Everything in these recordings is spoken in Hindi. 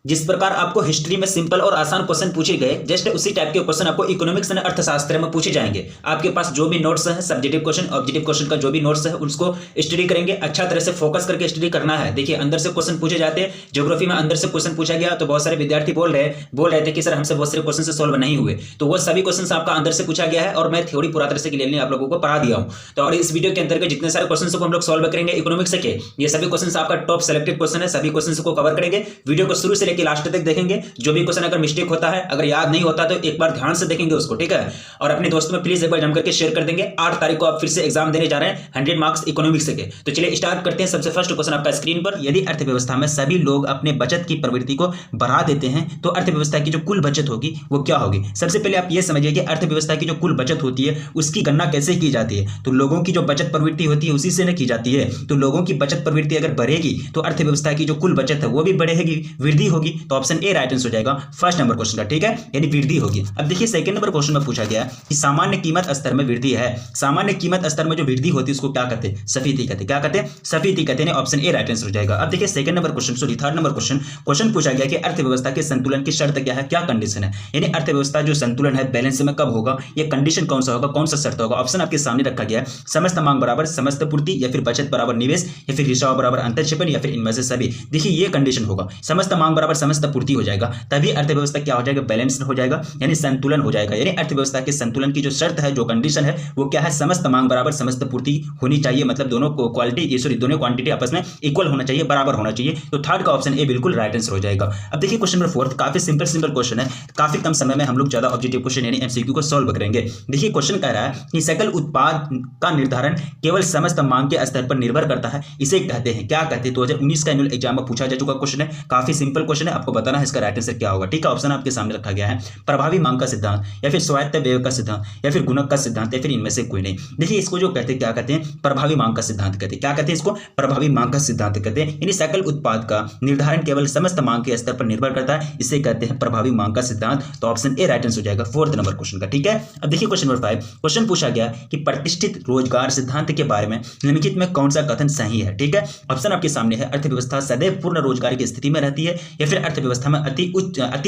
जिस प्रकार आपको हिस्ट्री में सिंपल और आसान क्वेश्चन पूछे गए, जस्ट उसी टाइप के क्वेश्चन आपको इकोनॉमिक्स एंड अर्थशास्त्र में पूछे जाएंगे। आपके पास जो भी नोट्स है, सब्जेक्टिव क्वेश्चन ऑब्जेक्टिव क्वेश्चन का जो भी नोट्स है उसको स्टडी करेंगे। अच्छा तरह से फोकस करके स्टडी करना है। देखिए अंदर से क्वेश्चन पूछे जाते हैं। ज्योग्राफी में अंदर से क्वेश्चन पूछा गया तो बहुत सारे विद्यार्थी बोल रहे थे कि सर हमसे बहुत सारे क्वेश्चन से सोल्व नहीं हुए, तो वो सभी क्वेश्चन आपका अंदर से पूछा गया है और मैं थ्योरी पूरा तरह से क्लियरली आप लोगों को पढ़ा दिया हूं। तो और इस वीडियो के अंतर्गत जितने सारे क्वेश्चन को हम लोग सोल्व करेंगे इकोनॉमिक्स के, ये सभी क्वेश्चन आपका टॉप सेलेक्टेड क्वेश्चन है। सभी क्वेश्चन को कवर करेंगे। वीडियो को शुरू से लेकर लास्ट तक देखेंगे। जो भी क्वेश्चन अगर मिस्टेक होता है, अगर याद नहीं होता तो एक बार ध्यान से देखेंगे उसको, ठीक है। और अपने दोस्तों में प्लीज एक बार जम करके शेयर कर देंगे। 8 तारीख को आप फिर से एग्जाम देने जा रहे हैं 100 मार्क्स इकोनॉमिक्स के। तो चलिए स्टार्ट करते हैं। सबसे फर्स्ट क्वेश्चन आपका स्क्रीन पर, यदि अर्थव्यवस्था में सभी लोग अपने बचत की प्रवृत्ति को बढ़ा देते हैं तो अर्थव्यवस्था की जो कुल बचत होगी वो क्या होगी। सबसे पहले आप ये समझिए कि अर्थव्यवस्था की जो कुल बचत होती है उसकी गणना कैसे की जाती है। तो लोगों की जो बचत प्रवृत्ति होती है उसी से न की जाती है। तो लोगों की बचत प्रवृत्ति अगर बढ़ेगी तो अर्थव्यवस्था की जो कुल बचत है वो भी बढ़ेगी, वृद्धि होगी। तो ऑप्शन ए राइट आंसर हो जाएगा फर्स्ट नंबर क्वेश्चन का, ठीक है, यानी वृद्धि होगी। अब देखिए सेकंड नंबर क्वेश्चन में पूछा गया कि सामान्य कीमत स्तर में वृद्धि है। सामान्य कीमत स्तर में जो वृद्धि होती है उसको क्या कहते हैं, स्फीति कहते हैं। क्या कहते हैं, स्फीति कहते हैं। ऑप्शन ए राइट आंसर हो जाएगा। अब देखिए second number question, sorry third number question पूछा गया कि अर्थव्यवस्था के संतुलन की शर्त क्या है, क्या कंडीशन है, यानी अर्थव्यवस्था जो संतुलन है बैलेंस में कब होगा, ये कंडीशन कौन सा होगा, कौन सा शर्त होगा। ऑप्शन आपके सामने रखा गया है, समस्त मांग बराबर समस्त पूर्ति, या फिर बचत बराबर निवेश, या फिर रिसाव बराबर अंतरक्षेपण, या फिर इनमें से सभी। देखिए ये कंडीशन होगा, समस्त मांग बराबर समस्त पूर्ति हो जाएगा, तभी अर्थव्यवस्था क्या हो जाएगा, बैलेंस हो जाएगा, यानी संतुलन हो जाएगा। यानी अर्थव्यवस्था के संतुलन की जो शर्त है, जो कंडीशन है वो क्या है, समस्त मांग बराबर समस्त पूर्ति होनी चाहिए। मतलब दोनों क्वालिटी सॉरी दोनों क्वांटिटी आपस में इक्वल होना चाहिए, बराबर होना चाहिए। तो थर्ड का ऑप्शन ए बिल्कुल राइट आंसर हो जाएगा। अब देखिए क्वेश्चन नंबर फोर्थ, काफी सिंपल क्वेश्चन है। काफी कम समय में हम लोग ज्यादा ऑब्जेक्टिव क्वेश्चन यानी एमसीक्यू को सॉल्व करेंगे। देखिए क्वेश्चन कह रहा है कि सकल उत्पाद का निर्धारण केवल समस्त मांग के स्तर पर निर्भर करता है, इसे कहते हैं, क्या कहते हैं। 2019 का एनुअल एग्जाम में पूछा जा चुका क्वेश्चन है। काफी सिंपल क्वेश्चन है, आपको बताना है इसका राइट आंसर क्या होगा, ठीक है। ऑप्शन आपके सामने रखा गया है, प्रभावी मांग का सिद्धांत, या फिर स्वायत्त व्यय का सिद्धांत, या फिर गुणक का सिद्धांत, या फिर इनमें से कोई नहीं। देखिए इसको जो कहते हैं, क्या कहते हैं, प्रभावी मांग का सिद्धांत कहते हैं। क्या कहते हैं इसको, प्रभावी मांग का सिद्धांत कहते हैं। यानी सकल उत्पाद का निर्धारण केवल समस्त मांग के स्तर पर निर्भर करता है, इसे कहते हैं प्रभावी मांग का सिद्धांत। तो ऑप्शन ए राइट आंसर हो जाएगा फोर्थ नंबर क्वेश्चन का, ठीक है। अब देखिए क्वेश्चन नंबर 5, क्वेश्चन पूछा गया कि प्रतिष्ठित रोजगार सिद्धांत के बारे में निम्नलिखित में कौन सा कथन सही है, ठीक है। ऑप्शन आपके सामने है, अर्थव्यवस्था सदैव पूर्ण रोजगार की स्थिति में रहती है, या फिर अर्थव्यवस्था में अति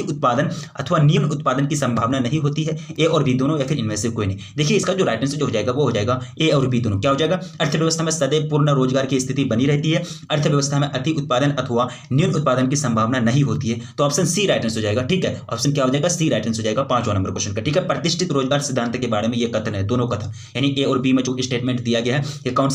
उत्पादन अथवा निम्न उत्पादन की संभावना नहीं होती है, ए और बी दोनों, या फिर इनमें से कोई नहीं। देखिए इसका जो राइट आंसर जो हो जाएगा वो हो जाएगा ए और बी दोनों। क्या हो जाएगा, अर्थव्यवस्था में सदैव पूर्ण रोजगार की स्थिति बनी रहती है, अर्थव्यवस्था में अति उत्पादन अथवा न्यून उत्पादन की संभावना नहीं होती है। तो ऑप्शन सी राइट आंसर हो जाएगा, ठीक है। ऑप्शन क्या हो जाएगा, सी राइट आंसर हो जाएगा पांचवां नंबर क्वेश्चन का, ठीक है। प्रतिष्ठित रोजगार सिद्धांत के बारे में ये कथन है, दोनों कथन, यानी ए और बी में जो स्टेटमेंट दिया गया है ये कौन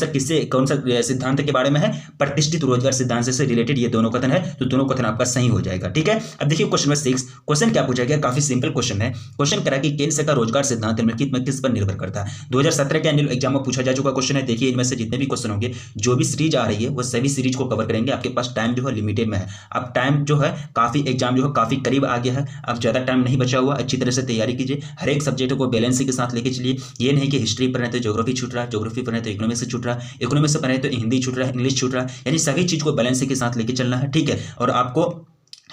सा सिद्धांत के बारे में है, प्रतिष्ठित रोजगार सिद्धांत से रिलेटेड ये दोनों कथन है। तो दोनों कथन आपका सही हो जाएगा, ठीक है। अब देखिए क्वेश्चन नंबर 6, क्वेश्चन क्या पूछा गया, काफी सिंपल क्वेश्चन है। क्वेश्चन करा कि केंद्र सरकार रोजगार सिद्धांत निम्नलिखित में किस पर निर्भर करता है। 2017 के एनुअल एग्जाम में पूछा जा चुका क्वेश्चन है। देखिए इनमें से जितने भी क्वेश्चन होंगे, जो भी सीरीज आ रही है वो सभी सीरीज को कवर करेंगे। आपके पास टाइम जो है लिमिटेड में है, अब टाइम जो है काफी एग्जाम जो है काफी करीब आ गया है, अब ज्यादा टाइम नहीं बचा हुआ। अच्छी तरह से तैयारी कीजिए, हर एक सब्जेक्ट को बैलेंस के साथ लेके चलिए। ये नहीं कि हिस्ट्री पर है तो ज्योग्राफी छूट रहा है, ज्योग्राफी पर है तो इकोनॉमिक्स छूट रहा है, इकोनॉमिक्स पर है तो हिंदी छूट रहा है, इंग्लिश छूट रहा है, यानी सभी चीज को बैलेंस के साथ लेके चलना है, ठीक है। और आपको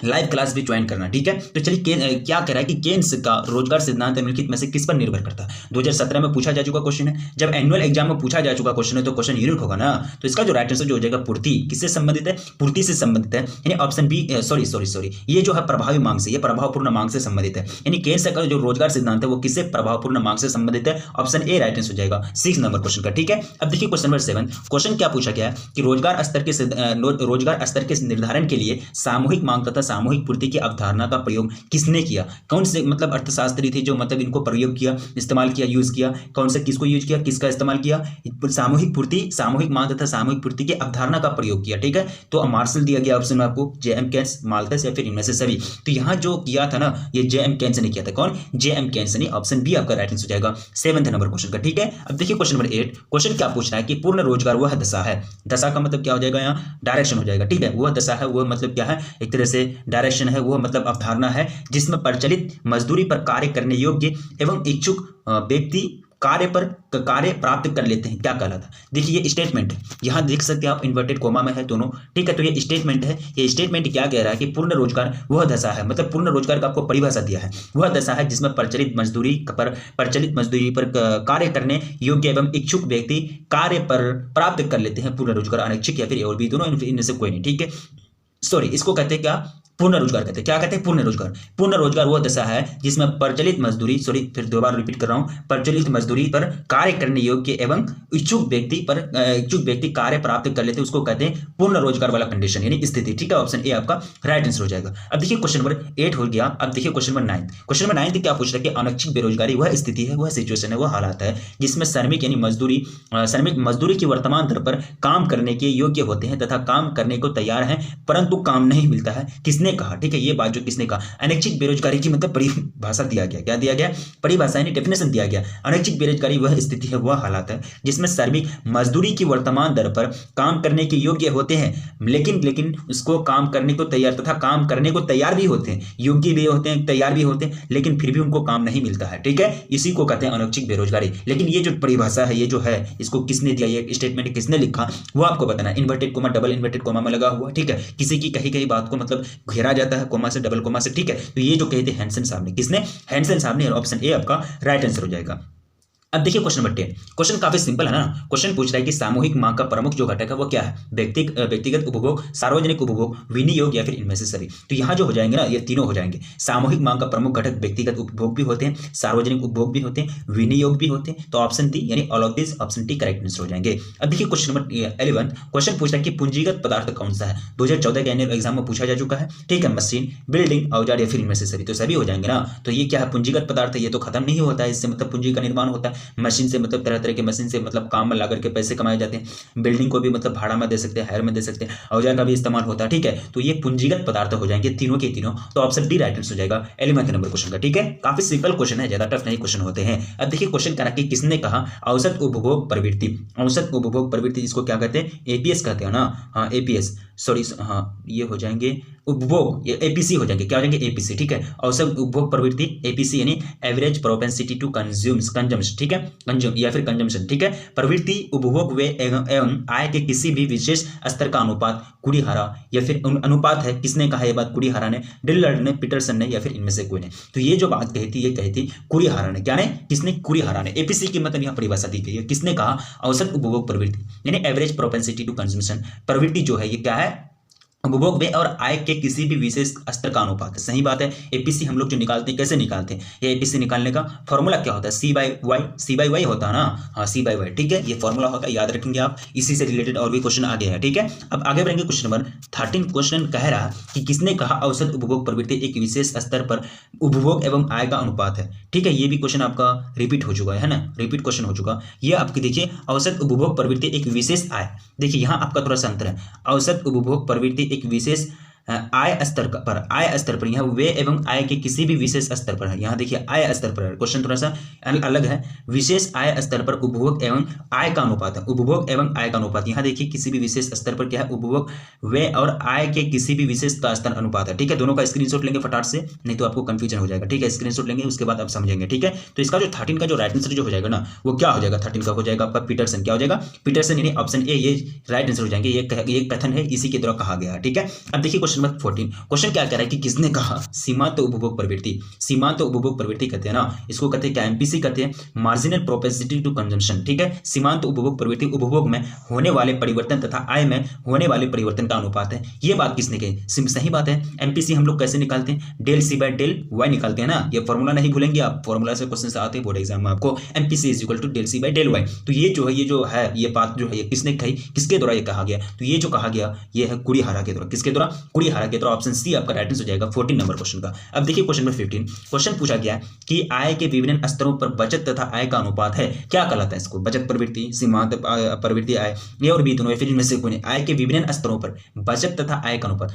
लाइव क्लास भी ज्वाइन करना, ठीक है। तो चलिए क्या कह रहा है कि केंद्र का रोजगार सिद्धांत निम्नलिखित में से किस पर निर्भर करता है। 2017 में पूछा जा चुका क्वेश्चन है, जब एनुअल एग्जाम में पूछा जा चुका क्वेश्चन है तो क्वेश्चन यूनिक होगा ना। तो इसका जो राइट आंसर जो हो जाएगा पूर्ति, किससे संबंधित है, पूर्ति से संबंधित है, यानी ऑप्शन बी सॉरी ये जो है प्रभावी मांग से, ये प्रभावपूर्ण मांग से संबंधित है। यानी केंद्र का जो रोजगार सिद्धांत है वो किससे, प्रभावपूर्ण मांग से संबंधित है। ऑप्शन ए राइट आंसर हो जाएगा 6 नंबर क्वेश्चन का, ठीक है। अब देखिए क्वेश्चन नंबर 7, क्वेश्चन क्या पूछा गया कि रोजगार स्तर के निर्धारण के लिए सामूहिक मांग तथा सामूहिक पूर्ति की अवधारणा का प्रयोग किसने किया। कौन से मतलब अर्थशास्त्री थे जो मतलब इनको प्रयोग किया, इस्तेमाल किया, यूज किया, कौन से किसको यूज किया, किसका इस्तेमाल किया, सामूहिक पूर्ति, सामूहिक मांग तथा सामूहिक पूर्ति की अवधारणा का प्रयोग किया, ठीक है। तो मार्शल दिया गया ऑप्शन में आपको, जे.एम. केन्स, माल्थस, या फिर इनमें से सभी। तो यहाँ जो किया था ना ये जे.एम. केन्स ने किया था। कौन, जे.एम. केन्स ने। ऑप्शन बी आपका राइट आंसर हो जाएगा 7th नंबर क्वेश्चन का, ठीक है। अब देखिए क्वेश्चन नंबर 8, क्वेश्चन क्या पूछ रहा है कि पूर्ण रोजगार वह दशा है, दशा का मतलब क्या हो जाएगा, यहाँ डायरेक्शन हो जाएगा, ठीक है। वह दशा है, वह मतलब क्या है, एक तरह से डायरेक्शन है, वह मतलब अवधारणा है जिसमें प्रचलित मजदूरी पर कार्य करने योग्य एवं इच्छुक व्यक्ति कार्य प्राप्त कर लेते हैं, क्या कहलाता। देखिए ये स्टेटमेंट है, यहाँ देख सकते हैं आप इन्वर्टेड कोमा में है दोनों, ठीक है। तो ये स्टेटमेंट है, ये स्टेटमेंट क्या कह रहा है कि पूर्ण रोजगार वह दशा है, मतलब पूर्ण रोजगार का आपको परिभाषा दिया है, वह दशा है जिसमें प्रचलित मजदूरी पर कार्य करने योग्य एवं इच्छुक व्यक्ति कार्य पर प्राप्त कर लेते हैं पूर्ण रोजगार, अनिच्छुक या फिर और भी दोनों, इनमें से कोई नहीं, ठीक है। सॉरी इसको कहते हैं क्या, पूर्ण रोजगार कहते हैं। क्या कहते हैं? पूर्ण रोजगार। पूर्ण रोजगार वह दशा है जिसमें प्रचलित मजदूरी, सॉरी फिर दोबारा रिपीट कर रहा हूं, प्रचलित मजदूरी पर कार्य करने योग्य एवं इच्छुक व्यक्ति कार्य प्राप्त कर लेते, उसको कहते हैं पूर्ण रोजगार वाला कंडीशन यानी स्थिति। ठीक है, ऑप्शन ए आपका राइट आंसर हो जाएगा। अब देखिए क्वेश्चन नंबर 8 हो गया। अब देखिए क्वेश्चन नंबर 9। क्वेश्चन नंबर 9 क्या पूछ रहा है कि अनैच्छिक बेरोजगारी वह स्थिति है, वह सिचुएशन है, वह हालात है जिसमें श्रमिक यानी मजदूरी की वर्तमान दर पर काम करने के योग्य होते हैं तथा काम करने को तैयार हैं परंतु काम नहीं मिलता है। किसने कहा? ठीक है, ये बात जो किसने कहा? अनैच्छिक बेरोजगारी की मतलब परिभाषा दिया गया। क्या दिया गया? परिभाषा यानी डेफिनेशन दिया गया। अनैच्छिक बेरोजगारी वह स्थिति है, वह हालात है जिसमें श्रमिक मजदूरी की वर्तमान दर पर काम करने के योग्य होते हैं लेकिन उसको काम करने को तैयार तथा काम करने को तैयार भी होते हैं, योग्य भी होते हैं, तैयार भी होते हैं, लेकिन फिर भी उनको काम नहीं मिलता है। ठीक है, इसी को कहते हैं अनैच्छिक बेरोजगारी। लेकिन ये जो परिभाषा है, ये जो है, इसको किसने दिया, ये स्टेटमेंट किसने लिखा, वो आपको बताना है। Inverted coma, double inverted coma में लगा हुआ। ठीक है, किसी की कही बात को मतलब घेरा जाता है कोमा से, डबल कोमा से। ठीक है, तो ये जो कहते हैं हैंसन साहब ने, किसने? हैंसन साहब ने। ऑप्शन ए आपका राइट आंसर हो जाएगा। अब देखिए क्वेश्चन नंबर 10। क्वेश्चन काफी सिंपल है ना। क्वेश्चन पूछ रहा है कि सामूहिक मांग का प्रमुख जो घटक है वो क्या है? व्यक्तिगत उपभोग, सार्वजनिक उपभोग, विनियोग या फिर इनमें से सभी। तो यहाँ जो हो जाएंगे ना, ये तीनों हो जाएंगे। सामूहिक मांग का प्रमुख घटक व्यक्तिगत उपभोग भी होते हैं, सार्वजनिक उपभोग भी होते हैं, विनियोग भी होते हैं। तो ऑप्शन डी यानी all of this, option D correct answer हो जाएंगे। अब देखिए क्वेश्चन नंबर 11। क्वेश्चन पूछ रहा है कि पूंजीगत पदार्थ कौन सा है? 2014 के एनुअल एग्जाम में पूछा जा चुका है। ठीक है, मशीन, बिल्डिंग, औजार या फिर इनमें से सभी। तो सभी हो जाएंगे ना। तो ये क्या है? पूंजीगत पदार्थ है, ये तो खत्म नहीं होता है, इससे मतलब पूंजी का निर्माण होता है। मशीन से मतलब तरह तरह के मशीन से मतलब काम में ला करके पैसे कमाए जाते हैं। बिल्डिंग को भी मतलब भाड़ा में दे सकते हैं, हायर में दे सकते हैं, औजार का भी इस्तेमाल होता है। ठीक है, तो ये पूंजीगत पदार्थ हो जाएंगे तीनों के तीनों। तो ऑप्शन डी राइट आंसर हो जाएगा 11वें नंबर क्वेश्चन का। ठीक है, काफी सिंपल क्वेश्चन है, ज्यादा टफ नहीं क्वेश्चन होते हैं। अब देखिए क्वेश्चन कह रहा है कि किसने कहा औसत उपभोग प्रवृत्ति। औसत उपभोग प्रवृत्ति जिसको क्या कहते हैं? एपीएस कहते हैं ना। हाँ, एपीएस, सॉरी, हाँ ये हो जाएंगे उपभोग, ये एपीसी हो जाएंगे। क्या हो जाएंगे? एपीसी। ठीक है, औसत उपभोग प्रवृत्ति एपीसी यानी एवरेज प्रोपेंसिटी टू कंज्यूम। ठीक है, कंज्यूम या फिर कंजम्पशन। ठीक है, प्रवृत्ति उपभोग वे एवं आय के किसी भी विशेष स्तर का अनुपात, कुड़ीहारा या फिर अनुपात है। किसने कहा ये बात? कुड़ीहारा ने, डिलर्ड ने, पीटरसन ने या फिर इनमें से कोई ने। तो ये जो बात कही थी, ये कही थी कुड़ीहारा ने। क्या ने? किसने? कुड़ीहारा ने। एपीसी की मतलब यहाँ परिभाषा दी गई है। किसने कहा? औसत उपभोग प्रवृत्ति यानी एवरेज प्रोपेंसिटी टू कंजम्पशन। प्रवृत्ति जो है ये क्या है? उपभोग व्यय और आय के किसी भी विशेष स्तर का अनुपात है। सही बात है। एपीसी हम लोग जो निकालते हैं, कैसे निकालते हैं? ये एपीसी निकालने का फॉर्मूला क्या होता है? सी बाई वाई होता है ना। हाँ, सी बाई वाई। ठीक है, ये फॉर्मूला होता है, याद रखेंगे आप। इसी से रिलेटेड और भी क्वेश्चन आगे है। ठीक है, अब आगे बढ़ेंगे। Question number 13। क्वेश्चन कह रहा है कि किसने कहा औसत उपभोग प्रवृत्ति एक विशेष स्तर पर उपभोग एवं आय का अनुपात है। ठीक है, ये भी क्वेश्चन आपका रिपीट हो चुका है ना, रिपीट क्वेश्चन हो चुका। ये आपकी देखिए औसत उपभोग प्रवृत्ति एक विशेष आय। देखिए यहाँ आपका थोड़ा सा अंतर है। औसत उपभोग प्रवृत्ति एक विशेष आय स्तर पर यहाँ वे एवं आय के किसी भी विशेष स्तर पर है। यहाँ देखिए आय स्तर पर क्वेश्चन थोड़ा सा अलग है। विशेष आय स्तर पर उपभोग एवं आय का अनुपात है। उपभोग एवं आय का अनुपात यहाँ देखिए किसी भी विशेष स्तर पर क्या है? उपभोग वे और आय के किसी भी विशेष का स्तर अनुपात है। ठीक है, दोनों का स्क्रीनशॉट लेंगे फटाफट से, नहीं तो आपको कंफ्यूजन हो जाएगा। ठीक है, स्क्रीनशॉट लेंगे, उसके बाद आप समझेंगे। ठीक है, तो इसका जो 13 का जो राइट आंसर जो हो जाएगा ना, वो क्या हो जाएगा? 13 का हो जाएगा आपका पीटरसन। क्या हो जाएगा? पीटरसन यानी ऑप्शन ए, ये राइट आंसर हो जाएंगे। ये कथन है, इसी के द्वारा कहा गया है। ठीक है, अब देखिए क्वेश्चन नंबर 14। क्वेश्चन क्या कह रहा है कि किसने कहा सीमांत उपभोग प्रवृत्ति। सीमांत उपभोग प्रवृत्ति कहते हैं ना, इसको कहते हैं क्या? एमपीसी कहते हैं, मार्जिनल प्रोपेंसिटी टू कंजम्पशन। ठीक है, सीमांत उपभोग प्रवृत्ति उपभोग में होने वाले परिवर्तन तथा आय में होने वाले परिवर्तन का अनुपात है। ये बात किसने कही? सही बात है। एमपीसी हम लोग कैसे निकालते हैं? Del C by del y निकालते हैं ना। ये फॉर्मूला नहीं भूलेंगे आप, फॉर्मूला से क्वेश्चन आते हैं बोर्ड एग्जाम में आपको। MPC is equal to del C by del Y. तो ये जो है ये बात जो है ये किसने कही? किसके द्वारा ये कहा गया? तो ये जो कहा गया ये है कुड़ीहारा के द्वारा। किसके द्वारा? कुड़ीहारा के द्वारा। ऑप्शन सी आपका राइट आंसर हो जाएगा 14 नंबर क्वेश्चन का। अब देखिए क्वेश्चन नंबर 15। क्वेश्चन पूछा गया कि आय के विभिन्न स्तरों पर बचत तथा आय का अनुपात है। क्या कहलाता है इसको? बचत प्रवृत्ति, सीमांत प्रवृत्ति, आय, ये और भी दोनों, फिर इनमें से कोई नहीं। आय के विभिन्न स्तरों पर बचत तथा आय का अनुपात।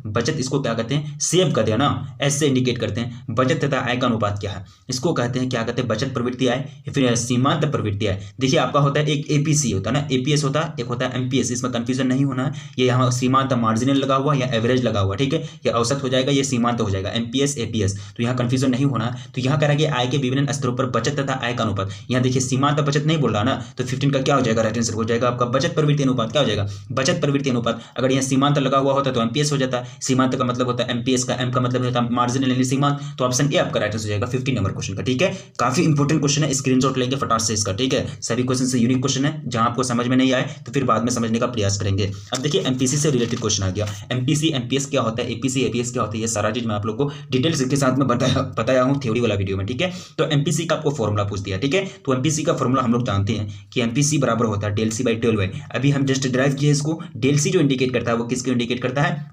बचत इसको क्या कहते हैं? सेव कहते हैं ना, एस से इंडिकेट करते हैं। बचत तथा आय का अनुपात क्या है? इसको कहते हैं क्या कहते हैं? बचत प्रवृत्ति आय, फिर सीमांत प्रवृत्ति आय। देखिए आपका होता है एक एपीसी होता है ना, एपीएस होता है, एक होता है एमपीएस। इसमें कंफ्यूजन नहीं होना है। ये यहाँ सीमांत मार्जिनल लगा हुआ या एवरेज लगा हुआ। ठीक है, ये औसत हो जाएगा, ये सीमांत हो जाएगा, एमपीएस एपीएस। तो यहाँ कंफ्यूजन नहीं होना है। तो यहाँ कह रहा है कि आय के विभिन्न स्तरों पर बचत तथा आय का अनुपात। यहाँ देखिए सीमांत बचत नहीं बोल रहा ना, तो 15 का क्या हो जाएगा? राइट आंसर हो जाएगा आपका बचत प्रवृत्ति अनुपात। क्या हो जाएगा? बचत प्रवृत्ति अनुपात। अगर यहाँ सीमांत लगा हुआ होता तो एमपीएस हो जाता है। सीमांत का मतलब होता है एमपीएस का, एम का मतलब होता है मार्जिनल यानी सीमांत। तो ऑप्शन ए आपका राइट आंसर हो जाएगा 15 नंबर क्वेश्चन का। ठीक है, काफी इंपॉर्टेंट क्वेश्चन है, स्क्रीनशॉट लेंगे फटाफट से इसका। ठीक है, सभी क्वेश्चन से यूनिक क्वेश्चन है, जहां आपको समझ में नहीं आए तो फिर बाद में समझने का प्रयास करेंगे। अब देखिए एमपीसी से रिलेटेड क्वेश्चन आ गया। एमपीसी एमपीसी एमपीएस क्या होता है, एपीसी एपीएस क्या होता है, ये सारा चीज मैं आप लोग को डिटेल्स के साथ में बताया हूँ थ्योरी वाला वीडियो में, ठीक है। तो एमपीसी का आपको फॉर्मूला पूछ दिया, ठीक है। तो एमपीसी का फॉर्मूला हम लोग जानते हैं कि एमपीसी बराबर होता है del C by del Y. अभी हम जस्ट ड्राइव किए इसको। डेल सी जो इंडिकेट करता है वो किसको इंडिकेट करता है,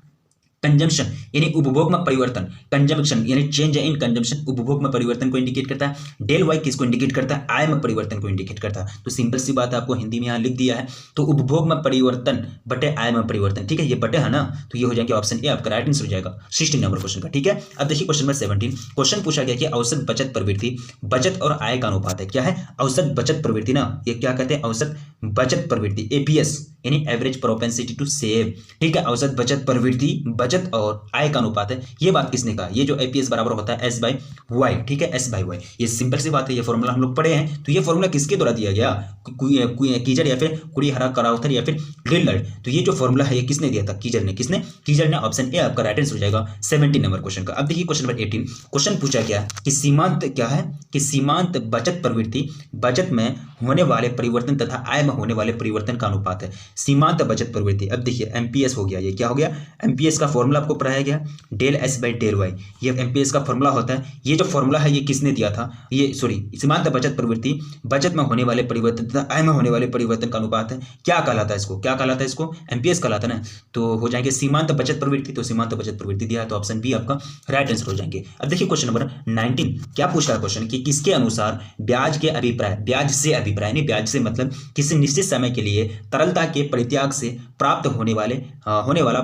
कंजम्पशन यानी उपभोग में परिवर्तन, कंजम्पशन यानी चेंज इन कंजम्पशन, उपभोग में परिवर्तन को इंडिकेट करता है। डेल वाई किसको इंडिकेट करता है, आय में परिवर्तन को इंडिकेट करता है। तो सिंपल सी बात है, आपको हिंदी में यहाँ लिख दिया है। तो उपभोग में परिवर्तन बटे आय में परिवर्तन, ठीक है, ये बटे है ना, तो ये हो जाएगा ऑप्शन ए आपका राइट आंसर हो जाएगा 16 नंबर क्वेश्चन का, ठीक है। अब देखिए क्वेश्चन नंबर 17। क्वेश्चन पूछा गया कि औसत बचत प्रवृत्ति बचत और आय का अनुपात है। क्या है, औसत बचत प्रवृत्ति ना, ये क्या कहते हैं, औसत बचत प्रवृत्ति, एपीएस यानी एवरेज प्रोपेंसिटी टू सेव, ठीक है। औसत बचत प्रवृत्ति बचत और आय का अनुपात है। ये बात किसने कहा, ये जो एपीएस बराबर होता है एस बाई वाई, ठीक है, एस बाई वाई। ये सिंपल सी बात है, ये फॉर्मूला हम लोग पढ़े हैं। तो ये फॉर्मूला किसके द्वारा दिया गया, कीजर या फिर कुड़ी हरा कराउथर या फिर ड्रिलर। तो ये जो फॉर्मूला है ये किसने दिया था, कीजर ने। किसने, कीजर ने। ऑप्शन ए आपका राइट आंसर हो जाएगा 17 नंबर क्वेश्चन का। अब देखिए क्वेश्चन नंबर 18। क्वेश्चन पूछा गया कि सीमांत क्या है, कि सीमांत बचत प्रवृत्ति बचत में होने वाले परिवर्तन तथा आय में होने वाले परिवर्तन का अनुपात है। सीमांत बचत प्रवृत्ति, अब देखिए एमपीएस हो गया, ये क्या हो गया, एमपीएस का फॉर्मूला आपको पढ़ाया गया, del S by del Y, ये एमपीएस का फॉर्मूला होता है। ये जो फॉर्मूला है ये किसने दिया था, ये सॉरी, सीमांत बचत प्रवृत्ति बचत में होने वाले परिवर्तन तथा आय में होने वाले परिवर्तन का अनुपात है। क्या कहलाता है इसको, क्या कहलाता है इसको, एमपीएस कहलाता है ना। तो हो जाएंगे सीमांत बचत प्रवृत्ति, तो सीमांत बचत प्रवृत्ति दिया है, तो ऑप्शन बी आपका राइट आंसर हो जाएंगे। अब देखिए क्वेश्चन नंबर 19। क्या पूछा है क्वेश्चन कि किसके अनुसार ब्याज के अभिप्राय, ब्याज से अभिप्राय नहीं, ब्याज से मतलब किसी निश्चित समय के लिए तरलता के परित्याग से प्राप्त होने वाला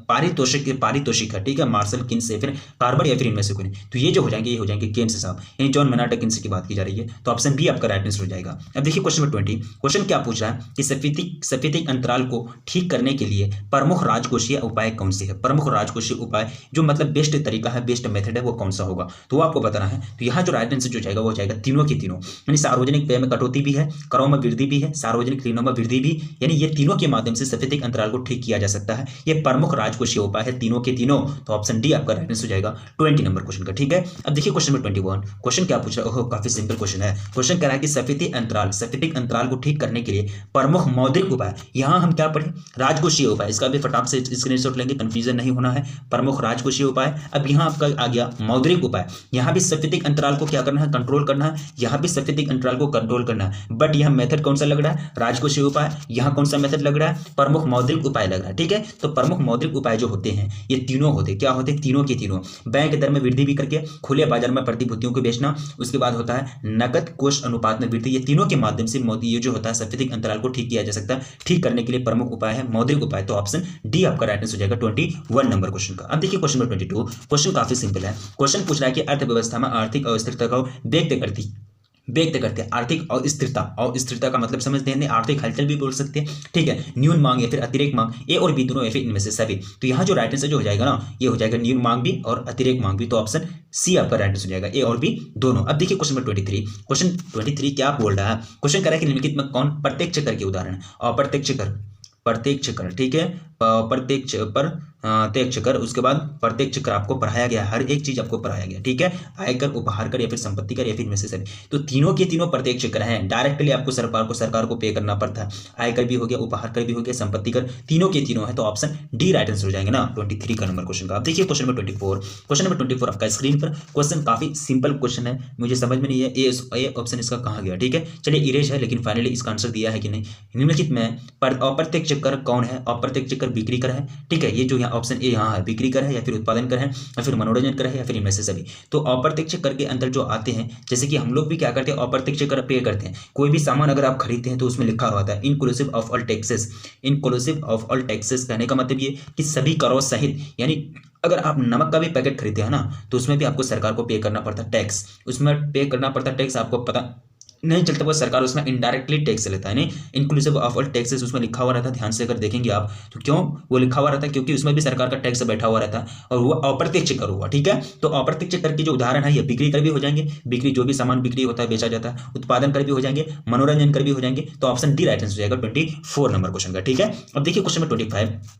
पारितोषिक है, ठीक है, मार्शल किन्स से फिर कार्बर या फिर इनमें से कोई। तो ये जो हो जाएंगे, ये हो जाएंगे केन्स साहब, यानी जॉन मेनार्ड किन्स की बात की जा रही है। तो ऑप्शन बी आपका राइट आंसर हो जाएगा। अब देखिए क्वेश्चन नंबर 20। क्वेश्चन क्या पूछ रहा है कि सफेदिक अंतराल को ठीक करने के लिए प्रमुख राजकोषीय उपाय कौन से है। प्रमुख राजकोषीय उपाय जो मतलब बेस्ट तरीका है, बेस्ट मेथड है, वो कौन सा होगा, तो वो आपको बताना है। तो यहाँ जो राइट आंसर जो जाएगा वो जाएगा तीनों के तीनों, यानी सार्वजनिक व्यय में कटौती भी है, करों में वृद्धि भी है, सार्वजनिक ऋणों में वृद्धि भी, यानी ये तीनों के माध्यम से सफेदिक अंतराल को ठीक किया जा सकता है। ये प्रमुख राजकोषीय उपाय है तीनों के तीनों। तो ऑप्शन डी आपका राइट आंसर हो जाएगा 20 नंबर क्वेश्चन का, ठीक है। अब देखिए क्वेश्चन नंबर 21। क्वेश्चन क्या पूछ रहा है, ओह काफी सिंपल क्वेश्चन है। क्वेश्चन कह रहा है कि सफेदिक अंतराल को ठीक करने के लिए प्रमुख मौद्रिक उपाय, यहाँ हम क्या पढ़े, राजकोषीय उपाय, इसका भी फटाफट से स्क्रीनशॉट लेंगे, कंफ्यूजन नहीं होना है। प्रमुख राजकोषीय उपाय, अब यहाँ आपका आ गया मौद्रिक उपाय। यहाँ भी सफेदिक अंतराल को क्या करना है, कंट्रोल करना है, यहाँ भी सफेदिक अंतराल को कंट्रोल करना है। बट यहाँ मेथड कौन सा लग रहा है, राजकोषीय उपाय, यहाँ कौन सा मेथड लग रहा है, प्रमुख मौद्रिक उपाय लग रहा है, ठीक है। तो प्रमुख मौद्रिक उपाय जो होते हैं ये तीनों होते, क्या होते, तीनों के तीनों। बैंक दर में वृद्धि भी करके खुले बाजार में प्रतिभूतियों को बेचना, उसके बाद होता है नकद कोष अनुपात में वृद्धि, ये तीनों के माध्यम से ये जो होता है सफेदिक अंतराल को ठीक किया जा सकता है। ठीक करने के लिए प्रमुख उपाय है मौद्रिक उपाय। तो ऑप्शन डी आपका राइट आंसर हो जाएगा 21 नंबर क्वेश्चन का। अब देखिए क्वेश्चन नंबर 22। क्वेश्चन काफी सिंपल है। क्वेश्चन पूछ रहा है कि अर्थव्यवस्था में आर्थिक अस्थिरता को व्यक्त करते हैं। आर्थिक अस्थिरता, और स्थिरता का मतलब समझते हैं, आर्थिक हलचल भी बोल सकते हैं, ठीक है। न्यून मांग या फिर अतिरिक्त मांग, ए और बी दोनों या फिर इनमें से सभी। तो यहाँ जो राइट आंसर जो हो जाएगा ना, ये हो जाएगा न्यून मांग भी और अतिरिक्त मांग भी। तो ऑप्शन सी आपका राइट आंसर हो जाएगा, ए और बी दोनों। अब देखिए क्वेश्चन नंबर 23। क्वेश्चन 23 क्या बोल रहा है, क्वेश्चन कर रहा है कि निम्नलिखित में कौन प्रत्यक्ष कर के उदाहरण, अप्रत्यक्ष कर, ठीक है, प्रत्यक्ष कर, उसके बाद प्रत्यक्ष कर आपको पढ़ाया गया, हर एक चीज आपको पढ़ाया गया, ठीक है। आयकर, उपहार कर या फिर संपत्ति कर या फिर इनमें से सभी। तो तीनों के तीनों प्रत्यक्ष कर हैं, डायरेक्टली आपको सरकार को पे करना पड़ता है। आयकर भी हो गया, उपहार कर भी हो गया, संपत्ति कर, तीनों के तीनों है। तो ऑप्शन डी राइट आंसर हो जाएंगे ना 23 का नंबर क्वेश्चन का। अब देखिए क्वेश्चन नंबर 24। क्वेश्चन नंबर 24 आपका स्क्रीन पर। क्वेश्चन काफी सिंपल क्वेश्चन है, मुझे समझ में नहीं है ए ऑप्शन इसका कहाँ गया, ठीक है। चलिए इरेज है, लेकिन फाइनली इसका आंसर दिया है कि नहीं। निम्नलिखित में अप्रत्यक्ष कर कौन है, अप्रत्यक्ष कर बिक्री कर है, ठीक है। ये जो यहाँ ऑप्शन ए यहाँ है, बिक्री कर है या फिर उत्पादन कर है या फिर मनोरंजन कर है या फिर इनमें से सभी। तो अप्रत्यक्ष कर के अंदर जो आते हैं, जैसे कि हम लोग भी क्या करते हैं, अप्रत्यक्ष कर पे करते हैं। कोई भी सामान अगर आप खरीदते हैं तो उसमें लिखा हुआ है inclusive of all taxes. Inclusive of all taxes कहने का मतलब ये कि सभी करों सहित, यानी अगर आप नमक का भी पैकेट खरीदते हैं ना, तो उसमें भी आपको सरकार को पे करना पड़ता है टैक्स, उसमें पे करना पड़ता है टैक्स। आपको पता नहीं चलता, वो सरकार उसमें इनडायरेक्टली टैक्स लेता है। नहीं, इंक्लूसिव ऑफ ऑल टैक्सेस उसमें लिखा हुआ रहता है, ध्यान से अगर देखेंगे आप तो क्यों वो लिखा हुआ रहता है, क्योंकि उसमें भी सरकार का टैक्स बैठा हुआ रहता है और वो अप्रत्यक्ष कर हुआ, ठीक है। तो अप्रत्यक्ष कर की जो उदाहरण है, ये बिक्री कर भी हो जाएंगे, बिक्री जो भी सामान बिक्री होता है बेचा जाता है, उत्पादन कर भी हो जाएंगे, मनोरंजन कर भी हो जाएंगे। तो ऑप्शन डी राइट आंसर हो जाएगा 24 नंबर क्वेश्चन का, ठीक है। अब देखिए क्वेश्चन नंबर 25।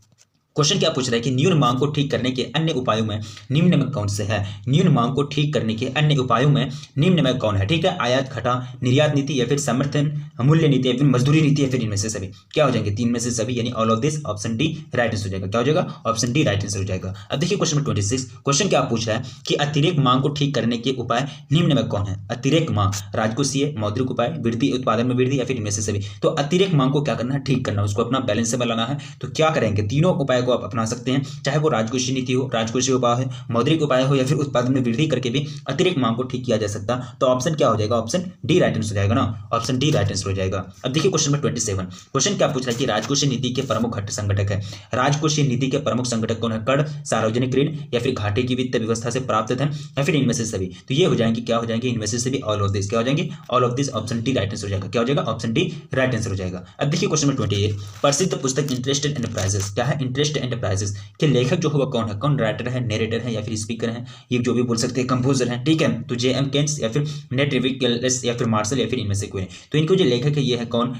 क्वेश्चन क्या पूछ रहा है कि न्यून मांग को ठीक करने के अन्य उपायों में निम्न में कौन से है। न्यून मांग को ठीक करने के अन्य उपायों में निम्न में कौन है। ठीक है, आयात घटा, निर्यात नीति, या फिर समर्थन मूल्य नीति, या फिर मजदूरी नीति, या फिर इनमें से सभी। क्या हो जाएंगे, तीन में से सभी, यानी all of this. Option D right answer हो जाएगा। क्या हो जाएगा, ऑप्शन डी राइट आंसर हो जाएगा। अब देखिए क्वेश्चन नंबर 26। क्वेश्चन क्या पूछ रहा है कि अतिरिक्त मांग को ठीक करने के उपाय निम्न में कौन है। अतिरिक्त मांग, राजकोषीय, मौद्रिक उपाय, वृद्धि, उत्पादन में वृद्धि, या फिर इनमें से सभी। तो अतिरिक्त मांग को क्या करना है, ठीक करना, उसको अपना बैलेंस से बनाना है। तो क्या करेंगे, तीनों उपाय को आप अपना सकते हैं, चाहे वो राजकोषीय नीति हो, राजकोषीय उपाय हो, मौद्रिक उपाय हो, या फिर उत्पादन में वृद्धि करके भी अतिरिक्त मांग को ठीक किया जा सकता। तो ऑप्शन क्या हो जाएगा, ऑप्शन डी राइट आंसर हो जाएगा ना, ऑप्शन डी राइट आंसर हो जाएगा। अब देखिए क्वेश्चन नंबर 27। क्वेश्चन क्या पूछ रहा है कि राजकोषीय नीति के प्रमुख घटक संगठक है। राजकोषीय नीति के प्रमुख संगठक कौन है। कर, सार्वजनिक ऋण, या फिर घाटे की वित्त व्यवस्था से प्राप्त धन, या फिर इनमें से सभी। तो ये हो जाएंगे, क्या हो जाएंगे, इनमें से सभी, ऑल ऑफ दिस। क्या हो जाएंगे, all of this. Option D right answer हो जाएगा। क्या हो जाएगा, ऑप्शन डी राइट आंसर हो जाएगा। अब देखिए क्वेश्चन नंबर 28। प्रसिद्ध पुस्तक इंटरेस्टेड एंटरप्राइजेस, क्या है, इंटरेस्ट एंटरप्राइजेस के लेखक जो होगा कौन है, कौन राइटर है, नरेटर है, या फिर स्पीकर है, ये जो भी बोल सकते हैं, कंपोजर है। ठीक है, तो जे एम केन्स, या फिर नेटविकल्स, या फिर मार्शल, या फिर इनमें से कोई। तो इनको जो लेखक है ये है कौन,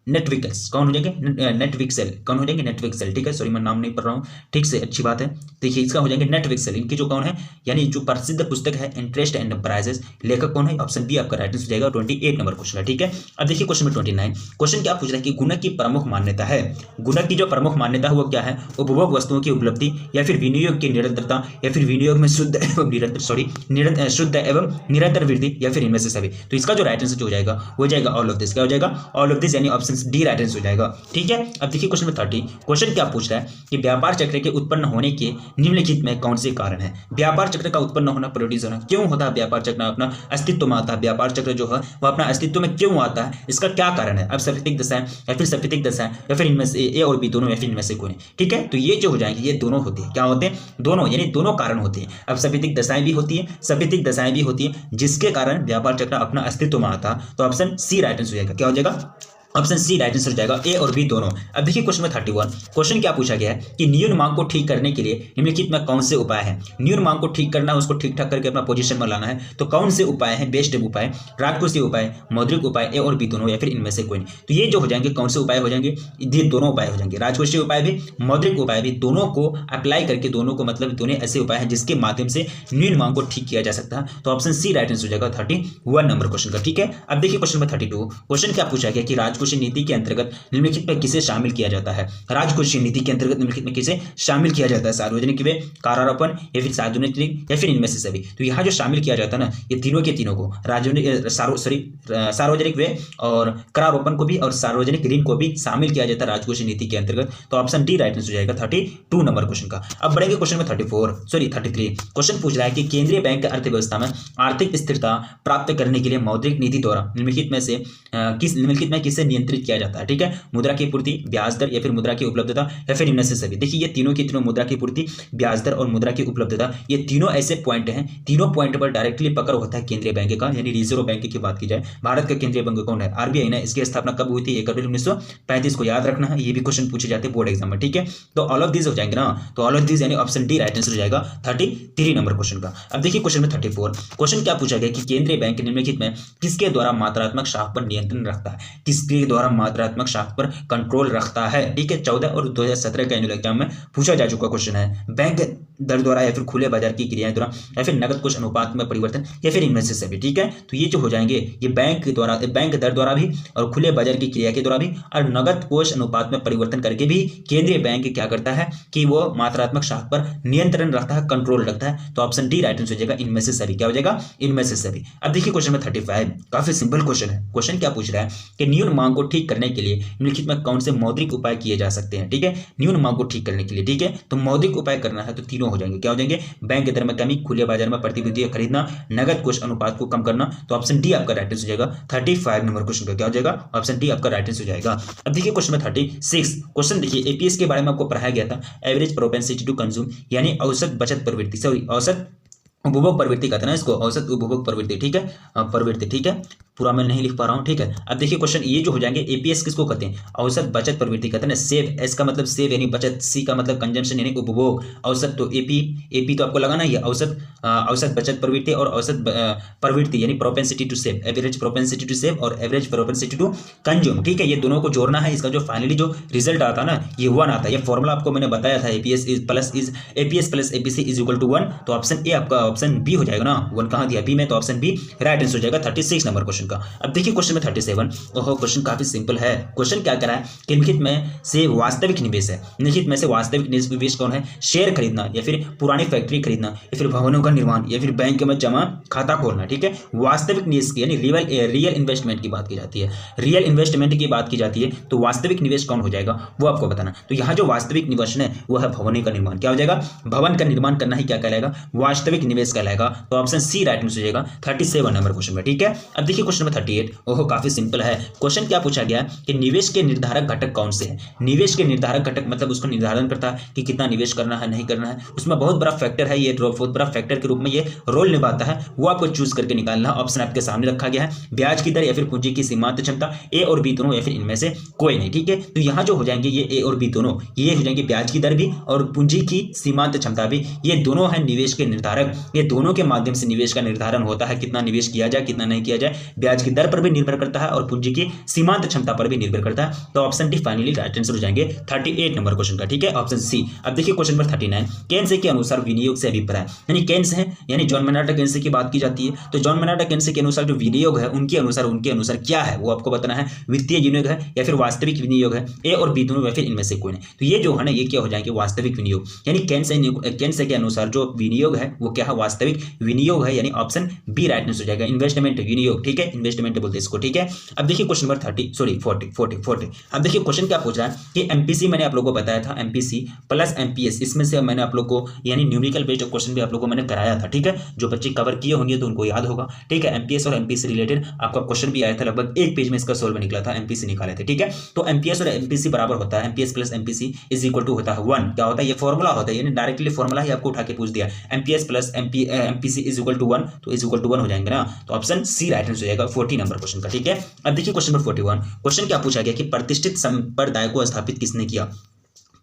नेटविकल्स। कौन हो जाएंगे, नेटविक्सेल। कौन हो जाएंगे, नेटविक्सेल। ठीक है, सॉरी मैं नाम नहीं पढ़ रहा हूँ ठीक से, अच्छी बात है। देखिए इसका हो जाएंगे नेटविक्सेल। इनकी जो कौन है, यानी जो प्रसिद्ध पुस्तक है इंटरेस्ट एंटरप्राइजेस, लेखक कौन है, ऑप्शन बी आपका राइट आंसर हो जाएगा। 28 नंबर क्वेश्चन है। ठीक है, अब देखिए क्वेश्चन नंबर 29। क्वेश्चन क्या पूछ रहा है कि गुणक की प्रमुख मान्यता है। गुणक की जो प्रमुख मान्यता है वो क्या है, उपभोग वस्तुओं की उपलब्धि, या फिर विनियोग की निरंतरता, या फिर विनियोग में शुद्ध एवं निरंतर, शुद्ध एवं निरंतर वृद्धि, या फिर इनमें से सभी। तो इसका जो राइट आंसर हो जाएगा वो जाएगा ऑल ऑफ दिस। क्या हो जाएगा, ऑल ऑफ दिस, यानी ऑप्शन डी राइट आंसर हो जाएगा। ठीक है, अब देखिए क्वेश्चन नंबर 30। क्वेश्चन क्या पूछ रहा है कि व्यापार चक्र के उत्पन्न होने के निम्नलिखित में कौन से कारण है। व्यापार चक्र का उत्पन्न होना, प्रोड्यूस होना, क्यों होता है व्यापार चक्र, अपना अस्तित्व में आता है व्यापार चक्र जो है वो अपना अस्तित्व में क्यों आता है, इसका क्या कारण है। अब सफेदिक दशा है, या फिर सफेदिक दशा है, या फिर इनमें से ए और बी दोनों, या फिर इनमें से कोई। ठीक है, तो ये जो हो जाएंगे ये दोनों होते हैं। क्या होते हैं, दोनों, यानी दोनों कारण होते हैं। अब सफेदिक दशाएं भी होती है, सफेदिक दशाएं भी होती है, जिसके कारण व्यापार चक्र अपना अस्तित्व में आता। तो ऑप्शन सी राइट आंसर हो जाएगा। क्या हो जाएगा, ऑप्शन सी राइट आंसर हो जाएगा, ए और बी दोनों। अब देखिए क्वेश्चन में 31। क्वेश्चन क्या पूछा गया है कि न्यून मांग को ठीक करने के लिए निम्नलिखित में कौन से उपाय है। न्यून मांग को ठीक करना है, उसको ठीक ठाक करके अपना पोजीशन में लाना है। तो कौन से उपाय है, बेस्ट उपाय, राजकोषीय उपाय, मौद्रिक उपाय, ए और बी दोनों, या फिर इनमें से कोई नहीं। तो ये जो हो जाएंगे कौन से उपाय हो जाएंगे, ये दोनों उपाय हो जाएंगे, राजकोषीय उपाय भी, मौद्रिक उपाय भी, दोनों को अप्लाई करके, दोनों को मतलब दोनों ऐसे उपाय हैं जिसके माध्यम से न्यून मांग को ठीक किया जा सकता है। तो ऑप्शन सी राइट आंसर हो जाएगा 31 नंबर क्वेश्चन का। ठीक है, अब देखिए क्वेश्चन में 32। क्वेश्चन क्या पूछा गया कि राजकोषीय नीति के अंतर्गत निम्नलिखित में किसे शामिल किया जाता है। राजकोषीय नीति के अंतर्गत निम्नलिखित में किसे शामिल किया जाता है, सार्वजनिक व्यय, करारोपण, या फिर सार्वजनिक ऋण, या फिर इनमें से सभी। तो यहाँ जो शामिल किया जाता है ना, ये तीनों के तीनों को, सार्वजनिक व्यय और करारोपण को भी और सार्वजनिक ऋण को भी शामिल किया जाता है राजकोषीय नीति के अंतर्गत। तो ऑप्शन डी राइट आंसर हो जाएगा 32 नंबर क्वेश्चन का। अब बढ़ेंगे क्वेश्चन में 33। क्वेश्चन पूछ रहा है कि केंद्रीय बैंक अर्थव्यवस्था में आर्थिक स्थिरता प्राप्त करने के लिए मौद्रिक नीति द्वारा निम्नलिखित में किसे नियंत्रित किया जाता है। ठीक है, मुद्रा की पूर्ति, ब्याज दर, या फिर मुद्रा की उपलब्धता, या फिर इनमें से सभी। देखिए ये तीनों के तीनों, मुद्रा की पूर्ति, ब्याज दर और मुद्रा की उपलब्धता, ये तीनों ऐसे पॉइंट हैं, तीनों पॉइंट पर डायरेक्टली पकड़ होता है केंद्रीय बैंक का, यानी रिजर्व बैंक की बात की जाए। भारत का केंद्रीय बैंक कौन है, आरबीआई ने। इसकी स्थापना कब हुई थी, 1 अप्रैल 1935 को, याद रखना है, ये भी क्वेश्चन पूछे जाते हैं बोर्ड एग्जाम में। ठीक है, तो ऑल ऑफ दिस हो जाएंगे ना, तो ऑल ऑफ दिस यानी ऑप्शन डी राइट आंसर हो जाएगा 33 नंबर क्वेश्चन का। अब देखिए क्वेश्चन में 34। क्वेश्चन क्या पूछा गया कि केंद्रीय बैंक निम्नलिखित में किसके द्वारा मात्रात्मक शाख पर नियंत्रण रखता है, किसके द्वारा मात्रात्मक शाख पर कंट्रोल रखता है। ठीक है, 14 और 2017 के एनुअल एग्जाम में पूछा जा चुका क्वेश्चन है। बैंक दर द्वारा, या फिर खुले बाजार की क्रियाएं द्वारा, या फिर नगद कोष अनुपात में परिवर्तन, या फिर इनमें से सभी। ठीक है, तो ये जो हो जाएंगे ये बैंक द्वारा, बैंक दर द्वारा भी, और खुले बाजार की क्रिया के द्वारा भी, और नगद कोष अनुपात में परिवर्तन करके भी केंद्रीय बैंक क्या करता है कि वो मात्रात्मक शाख पर नियंत्रण रखता है, कंट्रोल रखता है। तो ऑप्शन डी राइट आंसर हो जाएगा, इनमें से सभी। क्या हो जाएगा, इनमें से सभी। अब देखिए क्वेश्चन में 35, काफी सिंपल क्वेश्चन है। क्वेश्चन क्या पूछ रहा है कि न्यून मांग को ठीक करने के लिए निम्नलिखित में कौन से मौद्रिक उपाय किए जा सकते हैं। ठीक है, न्यून मांग को ठीक करने के लिए। ठीक है, तो मौद्रिक उपाय करना है तो तीनों हो जाएंगे। क्या हो जाएंगे, बैंक दर में कमी, खुले बाजार में प्रतिभूतियां खरीदना, नगद कोष अनुपात को कम करना। तो ऑप्शन डी आपका राइट आंसर हो जाएगा 35 नंबर क्वेश्चन का। क्या हो जाएगा, ऑप्शन डी आपका राइट आंसर हो जाएगा। अब देखिए क्वेश्चन में 36। क्वेश्चन देखिए एपीएस के बारे में आपको पढ़ाया गया था, एवरेज प्रोपेंसिटी टू कंज्यूम, यानी औसत बचत प्रवृत्ति, सॉरी औसत उपभोग प्रवृत्ति कहते हैं ना इसको, औसत उपभोग प्रवृत्ति। ठीक है, प्रवृत्ति। ठीक है, पूरा मैं नहीं लिख पा रहा हूँ, ठीक है। अब देखिए क्वेश्चन ये जो हो जाएंगे, एपीएस किसको कहते हैं, औसत बचत प्रवृत्ति कहते हैं ना, सेव, एस का मतलब सेव यानी बचत, सी का मतलब कंजम्पशन यानी उपभोग, औसत तो एपी तो आपको लगाना ही है, औसत औसत बचत प्रवृत्ति और औसत प्रवृत्ति यानी propensity to save, average propensity to save और एवरेज प्रोपेंसिटी टू कंज्यूम, ठीक है। ये दोनों को जोड़ना है, इसका जो फाइनली जो रिजल्ट आता है ना ये 1 आता है। ये फॉर्मूला आपको मैंने बताया था, APS plus APC is equal to 1, तो ऑप्शन ए आपका ऑप्शन बी हो जाएगा ना, 1 कहाँ दिया बी में, तो ऑप्शन बी राइट आंसर हो जाएगा 36 नंबर क्वेश्चन का। अब देखिए क्वेश्चन में 37, ओहो क्वेश्चन काफी सिंपल है। क्वेश्चन क्या करा है कि निहित में से वास्तविक निवेश है, निहित में से वास्तविक निवेश कौन है, शेयर खरीदना या फिर पुरानी फैक्ट्री खरीदना या फिर भवनों का निर्माण या फिर बैंक में जमा खाता खोलना, ठीक है। वास्तविक निवेश की यानी रियल इन्वेस्टमेंट की बात की जाती है, रियल इन्वेस्टमेंट की बात की जाती है, तो वास्तविक निवेश कौन हो जाएगा वो आपको बताना। तो यहाँ जो वास्तविक निवेश है वो है भवन का निर्माण, क्या हो जाएगा, भवन का निर्माण करना ही क्या कहलाएगा, वास्तविक निवेश कहलाएगा, तो ऑप्शन सी राइट आंसर हो जाएगा 37 नंबर क्वेश्चन में, ठीक है। अब देखिए क्वेश्चन नंबर 38, ओहो काफी सिंपल है। क्वेश्चन क्या पूछा गया कि निवेश के निर्धारक घटक कौन से हैं, निवेश के निर्धारक घटक मतलब उसको निर्धारण करता है कि कितना निवेश करना है नहीं करना है, उसमें बहुत बड़ा फैक्टर है, ये बहुत बड़ा फैक्टर के रूप में ये रोल निभाता है, वो आपको चूज करके निकालना। ऑप्शन आपके सामने रखा गया है, ब्याज की दर या फिर पूंजी की सीमांत क्षमता, ए और बी दोनों या फिर इनमें से कोई नहीं, ठीक है। तो यहाँ जो हो जाएंगे ये ए और बी दोनों, ये हो जाएंगे ब्याज की दर भी और पूंजी की सीमांत क्षमता भी, ये दोनों है निवेश के निर्धारक, ये दोनों के माध्यम से निवेश का निर्धारण होता है, कितना निवेश किया जाए कितना नहीं किया जाए, ब्याज की दर पर भी निर्भर करता है और पूंजी की सीमांत क्षमता पर भी निर्भर करता है, तो option D finally right answer हो जाएंगे 38 नंबर क्वेश्चन का, ठीक है, ऑप्शन सी। अब देखिए क्वेश्चन नंबर 39, केन्स के अनुसार विनियोग से अभिप्राय, यानी केन्स है यानी जॉन मेनार्ड केन्स की बात की जाती है, तो जॉन मेनार्ड केन्स के अनुसार जो विनियोग है उनके अनुसार क्या है वो आपको बताना है, वित्तीय विनियोग है या फिर वास्तविक विनियोग है, ए और बी दोनों या फिर इनमें से कोई नहीं। तो ये जो है ना ये क्या हो जाएंगे, वास्तविक विनियोग, यानी केन्स के अनुसार जो विनियोग है वो क्या है, वास्तविक विनियोग है, यानी ऑप्शन बी राइट आंसर हो जाएगा, इन्वेस्टमेंट विनियोग, ठीक है, इन्वेस्टमेंट बोलते हैं इसको, ठीक है। अब देखिए क्वेश्चन नंबर 40। अब देखिए क्वेश्चन क्या पूछ रहा है कि एमपीसी मैंने आप लोगों को बताया था, एमपीसी प्लस एमपीएस, इसमें से मैंने आप लोग को यानी न्यूमेरिकल बेस्ड क्वेश्चन भी आप लोगों को मैंने कराया था, ठीक है, जो बच्चे कवर किए होंगे तो उनको याद होगा, ठीक है। एमपीएस और एमपीसी रिलेटेड आपका क्वेश्चन भी आया था, लगभग एक पेज में इसका सोल्व निकला था, एमपीसी निकाले थे, ठीक है। तो एमपीएस और एमपीसी बराबर होता है, MPS plus MPC is equal to होता है 1, क्या होता है, ये फॉर्मूला होता है, यानी डायरेक्टली फॉर्मूला ही आपको उठा के पूछ दिया, MPS plus MPC is equal to 1, तो इज इक्वल टू 1 हो जाएंगे ना, तो ऑप्शन सी राइट आंसर हो जाएगा 40 नंबर क्वेश्चन का, ठीक है। अब देखिए क्वेश्चन नंबर 41, क्वेश्चन क्या पूछा गया कि प्रतिष्ठित संप्रदाय को स्थापित किसने किया,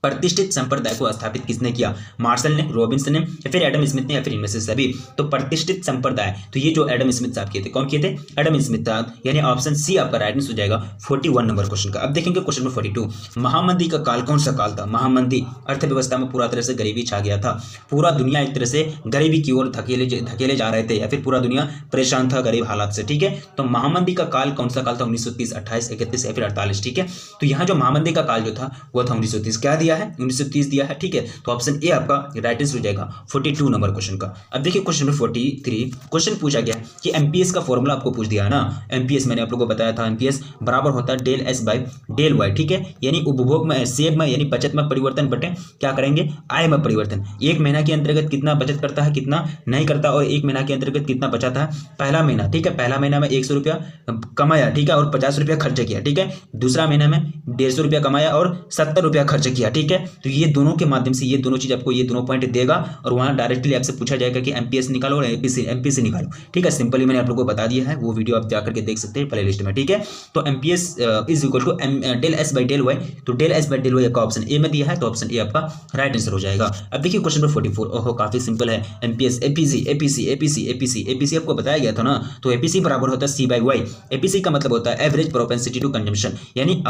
प्रतिष्ठित संप्रदाय को स्थापित किसने किया, मार्शल ने, रॉबिन्सन ने या फिर एडम स्मिथ ने या फिर इनमें से सभी। तो प्रतिष्ठित संप्रदाय, तो ये जो एडम स्मिथ साहब किए थे, कौन किए थे, एडम स्मिथ साहब, यानी ऑप्शन सी आपका राइट आंसर हो जाएगा 41 नंबर क्वेश्चन का। अब देखेंगे क्वेश्चन नंबर 42, महामंदी का काल कौन सा काल था, महामंदी, अर्थव्यवस्था में पूरा तरह से गरीबी छा गया था, पूरा दुनिया एक तरह से गरीबी की ओर धकेले जा रहे थे या फिर पूरा दुनिया परेशान था गरीब हालात से, ठीक है। तो महामंदी का काल कौन सा काल था, 1930, 28, 31 या फिर 48, ठीक है। तो यहाँ जो महामंदी का काल जो था वो था 1930, क्या दिया है 1930 दिया है, ठीक है। तो ऑप्शन ए आपका राइट आंसर हो जाएगा 42 नंबर क्वेश्चन का। अब देखिए क्वेश्चन नंबर 43, क्वेश्चन पूछा गया कि एमपीएस का फॉर्मूला आपको पूछ दिया है ना, एमपीएस मैंने आप लोगों को बताया था, एमपीएस बराबर होता है del S by del Y, ठीक है, यानी उपभोग में, सेव में यानी बचत में परिवर्तन बटे क्या करेंगे, आय में परिवर्तन, एक महीना के अंतर्गत कितना बचत करता है कितना नहीं करता, और एक महीना के अंतर्गत कितना बचाता है, पहला महीना, ठीक है, पहला महीना में 100 रुपया कमाया, ठीक है, और 50 रुपया खर्च किया, ठीक है, दूसरा महीना में 150 रुपया कमाया और 70 रुपया खर्च किया, ठीक है। तो ये दोनों के माध्यम से ये दोनों चीज आपको, ये दोनों पॉइंट देगा और वहां डायरेक्टली आपसे पूछा जाएगा कि एमपीएस निकालो और एमपीसी निकालो, ठीक है। सिंपली मैंने आप लोगों को बता दिया है, वो वीडियो आप जाकर के देख सकते हैं प्ले लिस्ट में, ठीक है। तो MPS is equal to del S by del Y, तो del S by del Y का ऑप्शन ए में दिया है, तो ऑप्शन ए आपका राइट आंसर हो जाएगा। अब देखिए क्वेश्चन नंबर 44, ओहो काफी सिंपल है, MPS APC APC APC APC APC आपको बताया गया था ना, तो एपीसी बराबर होता है सी बाई वाई, एपीसी का मतलब होता है एवरेज प्रोपेंसिटी टू कंजम्पशन, यानी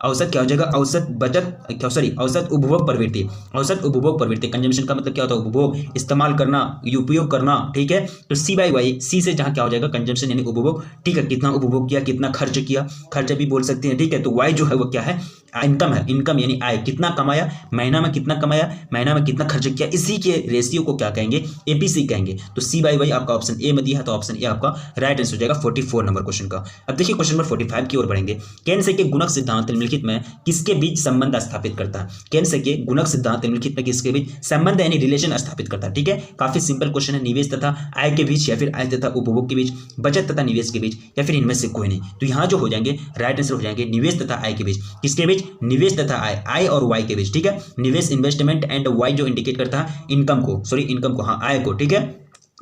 औसत क्या हो जाएगा, औसत बचत, सॉरी औसत उपभोग प्रवृत्ति, औसत उपभोग प्रवृत्ति, कंजम्पशन का मतलब क्या होता है, उपभोग, इस्तेमाल करना, उपयोग करना, ठीक है। तो सी बाई वाई, सी से जहां क्या हो जाएगा कंजम्पशन यानी उपभोग, ठीक है, कितना उपभोग किया, कितना खर्च किया, खर्च भी बोल सकते हैं, ठीक है। तो वाई जो है वो क्या है, इनकम है, इनकम यानी आय, कितना कमाया, महीना में कितना कमाया, महीना में कितना खर्च किया, इसी के रेशियो को क्या कहेंगे, एपीसी कहेंगे। तो सी बाई वाई आपका ऑप्शन ए में दिया है, तो ऑप्शन ए आपका राइट आंसर हो जाएगा 44 नंबर क्वेश्चन का। अब देखिए क्वेश्चन नंबर 45 की ओर बढ़ेंगे, केन्स के गुणक सिद्धांत निम्नलिखित में किसके बीच संबंध स्थापित करता है, केन्स के गुणक सिद्धांत निम्नलिखित में किसके बीच संबंध यानी रिलेशन स्थापित करता है, ठीक है। काफी सिंपल क्वेश्चन है, निवेश तथा आय के बीच या फिर आय तथा उपभोग के बीच, बचत तथा निवेश के बीच या फिर इनमें से कोई नहीं। तो यहाँ जो हो जाएंगे राइट आंसर हो जाएंगे निवेश तथा आय के बीच, किसके बीच, निवेश तथा आय और वाई के बीच, ठीक है। निवेश इन्वेस्टमेंट एंड वाई जो इंडिकेट करता है इनकम को, सॉरी इनकम को, हाँ आय को, ठीक है।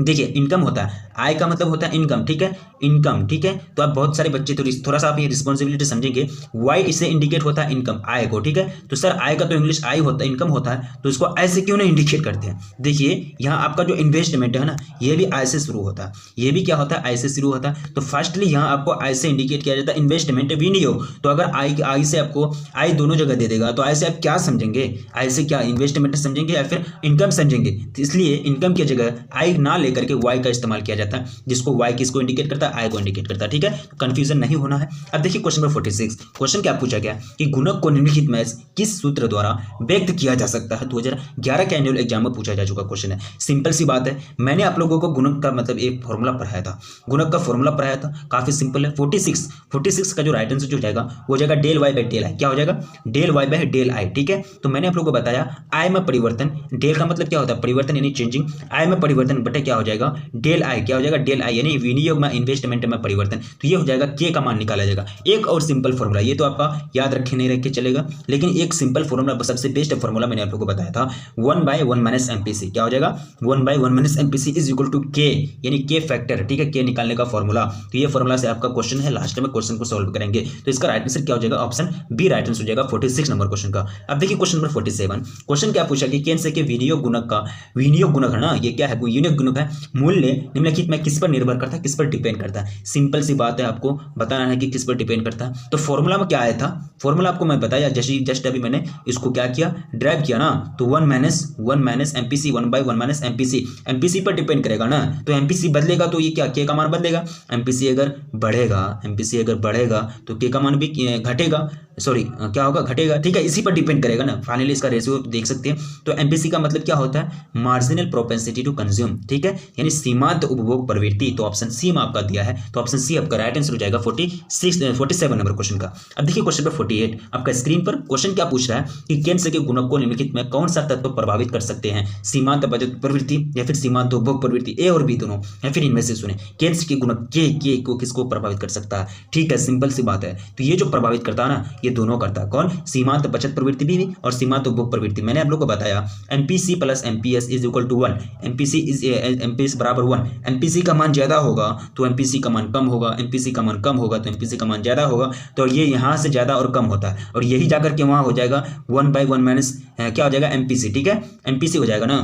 देखिए इनकम होता है, आय का मतलब होता है इनकम, ठीक है, इनकम, ठीक है। तो आप बहुत सारे बच्चे तो थोड़ा सा आप ये रिस्पॉन्सिबिलिटी समझेंगे, वाई इससे इंडिकेट होता है इनकम, आय को, ठीक है। तो सर आय का तो इंग्लिश आय होता है, इनकम होता है, तो इसको ऐसे क्यों नहीं इंडिकेट करते हैं। देखिए यहाँ आपका जो इन्वेस्टमेंट है ना, ये भी आय से शुरू होता है, ये भी क्या होता है, आय से शुरू होता है। तो फर्स्टली यहाँ आपको आय से इंडिकेट किया जाता है, इन्वेस्टमेंट विनियोग। तो अगर आय से आपको आय दोनों जगह दे देगा, तो आय से आप क्या समझेंगे, आय से क्या इन्वेस्टमेंट समझेंगे या फिर इनकम समझेंगे। तो इसलिए इनकम की जगह आय ना लेकर के वाई का इस्तेमाल किया जाता है, जिसको वाई किसको इंडिकेट करता है, आय को इंडिकेट करता है, ठीक है। कंफ्यूजन नहीं होना है। अब देखिए क्वेश्चन नंबर 46, क्वेश्चन क्या पूछा गया कि गुणक को निम्नलिखित में किस सूत्र द्वारा व्यक्त किया जा सकता है। 2011 के एनुअल एग्जाम में पूछा जा चुका क्वेश्चन है। सिंपल सी बात है, मैंने आप लोगों को गुणक का मतलब एक फॉर्मूला पढ़ाया था, गुणक का फॉर्मूला पढ़ाया था, काफी सिंपल है। 46 का जो राइट आंसर जो जाएगा वो जाएगा del Y by del I. क्या हो जाएगा, del Y by del I, ठीक है। तो मैंने आप लोगों को बताया आय में परिवर्तन, डेल का मतलब क्या होता है, परिवर्तन यानी चेंजिंग, आय में परिवर्तन बटे क्या हो जाएगा, डेल आई, क्या हो जाएगा, डेल आई यानी विनियोग में, इन्वेस्टमेंट में परिवर्तन। तो ये हो जाएगा के का मान निकाला जाएगा। एक और सिंपल फॉर्मूला, ये तो आपका याद रखे नहीं रख के चलेगा, लेकिन एक सिंपल फॉर्मूला, सबसे बेस्ट फॉर्मूला मैंने आप लोगों को बताया था, 1/1 माइनस एमपीसी। क्या हो जाएगा, 1/1 minus MPC is equal to K, यानी के फैक्टर, ठीक है, के निकालने का फॉर्मूला। तो ये फॉर्मूला से आपका क्वेश्चन है, लास्ट में क्वेश्चन को सॉल्व करेंगे। तो इसका राइट आंसर क्या हो जाएगा, ऑप्शन बी राइट आंसर हो जाएगा 46 नंबर क्वेश्चन का। अब देखिए क्वेश्चन नंबर 47, क्वेश्चन क्या पूछा कि केंद्र के विनियोग गुणक का, विनियोग गुणक है ना, ये क्या है, विनियोग गुणक है, मूल्य निम्नलिखित में किस पर निर्भर करता है, किस पर डिपेंड करता है। सिंपल सी बात है, आपको बताना है कि किस पर डिपेंड करता है। तो फॉर्मूला में क्या आया था, फॉर्मूला आपको मैं बताया, जस्ट अभी मैंने इसको क्या किया, ड्राइव किया ना। तो 1 minus MPC, 1/1 minus MPC, MPC पर डिपेंड करेगा ना। तो एमपीसी बदलेगा तो ये क्या, के का मान बदलेगा। एमपीसी अगर बढ़ेगा तो के का मान भी घटेगा, सॉरी क्या होगा, घटेगा, ठीक है, इसी पर डिपेंड करेगा ना। फाइनली इसका रेशियो देख सकते हैं। तो एमपीसी का मतलब क्या होता है, मार्जिनल प्रोपेंसिटी टू कंज्यूम, ठीक है, यानी सीमांत उपभोग प्रवृत्ति। तो ऑप्शन सी में आपका दिया है, तो ऑप्शन सी आपका राइट आंसर हो जाएगा 47 नंबर क्वेश्चन का। अब देखिए क्वेश्चन नंबर 48, आपका स्क्रीन पर क्वेश्चन क्या पूछ रहा है कि केंद्र के गुणक को निम्नलिखित में कौन सा तत्व प्रभावित कर सकते हैं, सीमांत बचत प्रवृत्ति या फिर सीमांत उपभोग प्रवृत्ति, ए और बी दोनों, या फिर इनमें से सुने। केंद्र के गुणक के को किसको प्रभावित कर सकता है, ठीक है, सिंपल सी बात है। तो ये जो प्रभावित करता है ना, ये दोनों करता है, कौन, सीमांत बचत प्रवृत्ति भी और सीमांत उपभोग प्रवृत्ति। मैंने आप लोगों को बताया MPC plus MPS is equal to 1, MPS बराबर 1। एमपीसी का मान ज्यादा होगा तो एमपीसी का मान कम होगा, एमपीसी का मान कम होगा तो एमपीसी का मान ज्यादा होगा। तो ये यहाँ से ज्यादा और कम होता है, और यही जाकर के वहां हो जाएगा 1/1 माइनस क्या हो जाएगा, एमपीसी, ठीक है, एमपीसी हो जाएगा ना।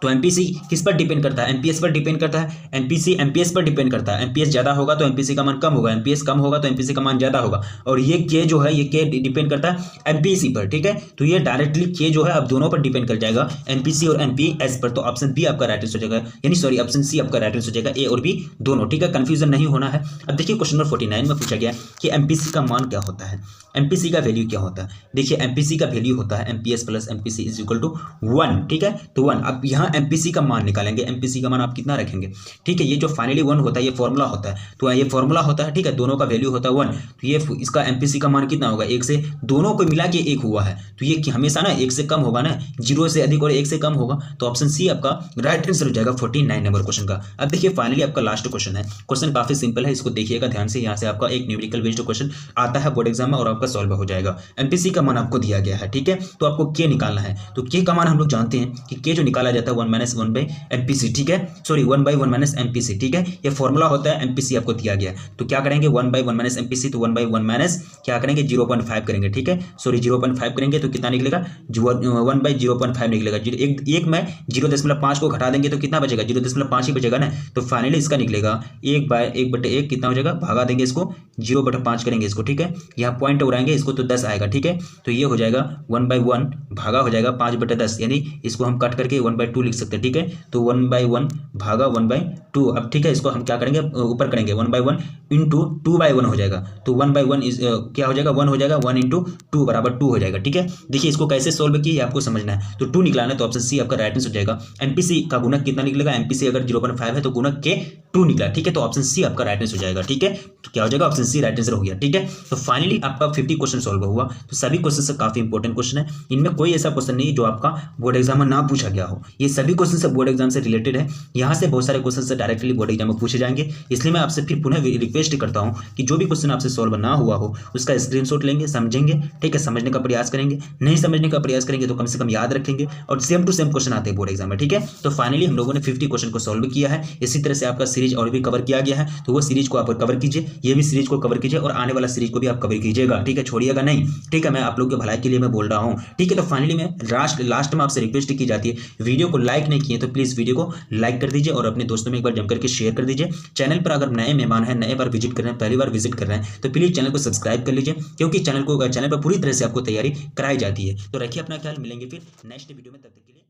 तो एमपीसी किस पर डिपेंड करता है, एमपीएस पर डिपेंड करता है। एमपीसी एमपीएस पर डिपेंड करता है, एमपीएस ज्यादा होगा तो एमपीसी का मान कम होगा, एमपीएस कम होगा तो एमपीसी का मान ज्यादा होगा। और ये के जो है, ये के डिपेंड करता है एमपीसी पर, ठीक है। तो ये डायरेक्टली के जो है अब दोनों पर डिपेंड कर जाएगा, एमपीसी और एमपीएस पर। तो ऑप्शन बी आपका राइट आंसर हो जाएगा, यानी सॉरी ऑप्शन सी आपका राइट आंसर हो जाएगा, ए और बी दोनों, ठीक है, कंफ्यूजन नहीं होना है। अब देखिए क्वेश्चन नंबर 49 में पूछा गया कि एमपीसी का मान क्या होता है, एमपीसी का वैल्यू क्या होता है। देखिए एमपीसी का वैल्यू होता है MPS plus MPC is equal to 1, ठीक है। तो 1, अब यहाँ एमपीसी का मान निकालेंगे, एमपीसी का मान आप कितना रखेंगे, ठीक है। ये जो फाइनली 1 होता है, ये फॉर्मूला होता है, तो ये फॉर्मूला होता है, ठीक है, दोनों का वैल्यू होता है 1। तो ये इसका एमपीसी का मान कितना होगा, 1 से, दोनों को मिला के 1 हुआ है, तो ये हमेशा ना 1 से कम होगा ना, 0 से अधिक और 1 से कम होगा। तो ऑप्शन सी आपका राइट आंसर हो जाएगा 49 नंबर क्वेश्चन का। अब देखिए फाइनली आपका लास्ट क्वेश्चन है, क्वेश्चन काफी सिंपल है, इसको देखिएगा ध्यान से। यहाँ से आपका एक न्यूमेरिकल बेस्ड क्वेश्चन आता है बोर्ड एग्जाम में और आपका सॉल्व हो जाएगा। एमपीसी का मान आपको दिया गया है, ठीक है, तो आपको के निकालना है। तो के का मान हम लोग जानते हैं कि के जो निकाला जाता है 1/1/एमपीसी, ठीक है, सॉरी 1/1 माइनस एमपीसी, ठीक है, ये फॉर्मूला होता है, एमपीसी आपको दिया गया है। तो क्या करेंगे 1/1 माइनस एमपीसी, तो 1/1 माइनस क्या करेंगे 0.5 करेंगे, ठीक है, सॉरी 0.5 करेंगे तो कितना निकलेगा 1/0.5 निकलेगा। एक में 0.5 को घटा देंगे तो कितना बचेगा 0.5 ही बचेगा ना। तो फाइनली इसका निकलेगा 1/1/1 कितना हो जाएगा, भागा देंगे इसको 0/5 करेंगे इसको, ठीक है, यहाँ पॉइंट उड़ाएंगे इसको तो 10 आएगा, ठीक है। तो ये हो जाएगा 1/1 भागा हो जाएगा 5/10, यानी इसको हम कट करके 1/2 लिख सकते हैं, ठीक है। तो 1/1 भागा 1/2। अब ठीक है, इसको हम क्या करेंगे ऊपर करेंगे 1/1 इंटू 2/1 हो जाएगा। तो 1/1 इज क्या हो जाएगा 1 हो जाएगा, 1 इंटू 2 बराबर 2 हो जाएगा, ठीक है। देखिए इसको कैसे सोल्व किया आपको समझना है। तो 2 निकलाना है, तो ऑप्शन सी आपका राइट आंसर हो जाएगा। एमपीसी का गुणक कितना निकलेगा, एमपीसी अगर 0.5 है तो गुणक के 2 निकला, ठीक है, तो ऑप्शन सी आपका राइट आंसर हो जाएगा, ठीक है। तो क्या हो जाएगा ऑप्शन सी राइट आंसर हो गया, ठीक है। तो फाइनली आपका 50 क्वेश्चन सॉल्व हुआ। तो सभी क्वेश्चन से काफी इंपॉर्टेंट क्वेश्चन है, इनमें कोई ऐसा क्वेश्चन नहीं जो आपका बोर्ड एग्जाम में ना पूछा गया हो। ये सभी क्वेश्चन बोर्ड एग्जाम से रिलेटेड है, यहाँ से बहुत सारे क्वेश्चन डायरेक्टली बोर्ड एग्जाम में पूछे जाएंगे। इसलिए मैं आपसे फिर पुनः रिक्वेस्ट करता हूँ कि जो भी क्वेश्चन आपसे सॉल्व ना हुआ हो उसका स्क्रीनशॉट लेंगे, समझेंगे, ठीक है, समझने का प्रयास करेंगे, नहीं समझने का प्रयास करेंगे तो कम से कम याद रखेंगे, और सेम टू सेम क्वेश्चन आते हैं बोर्ड एग्जाम में, ठीक है। तो फाइनली हम लोगों ने 50 क्वेश्चन को सॉल्व किया है। इसी तरह से आपका सीरीज और भी कवर किया गया है, तो वो सीरीज को आप कवर कीजिए, ये भी सीरीज को कवर कीजिए और आने वाला सीरीज को भी आप कवर कीजिएगा, ठीक है, छोड़िएगा नहीं, ठीक है। मैं आप लोग के भलाई के लिए मैं बोल रहा हूँ, ठीक है। तो फाइनली मैं लास्ट में आपसे रिक्वेस्ट की जाती है, वीडियो को लाइक नहीं किए तो प्लीज वीडियो को लाइक कर दीजिए और अपने दोस्तों में एक बार जम करके शेयर कर दीजिए। चैनल पर अगर नए मेहमान हैं, नए बार विजिट कर रहे हैं, पहली बार विजिट कर रहे हैं, तो प्लीज चैनल को सब्सक्राइब कर लीजिए, क्योंकि चैनल पर पूरी तरह से आपको तैयारी कराई जाती है। तो रखिए अपना ख्याल, मिलेंगे फिर नेक्स्ट वीडियो में, तब तक के लिए।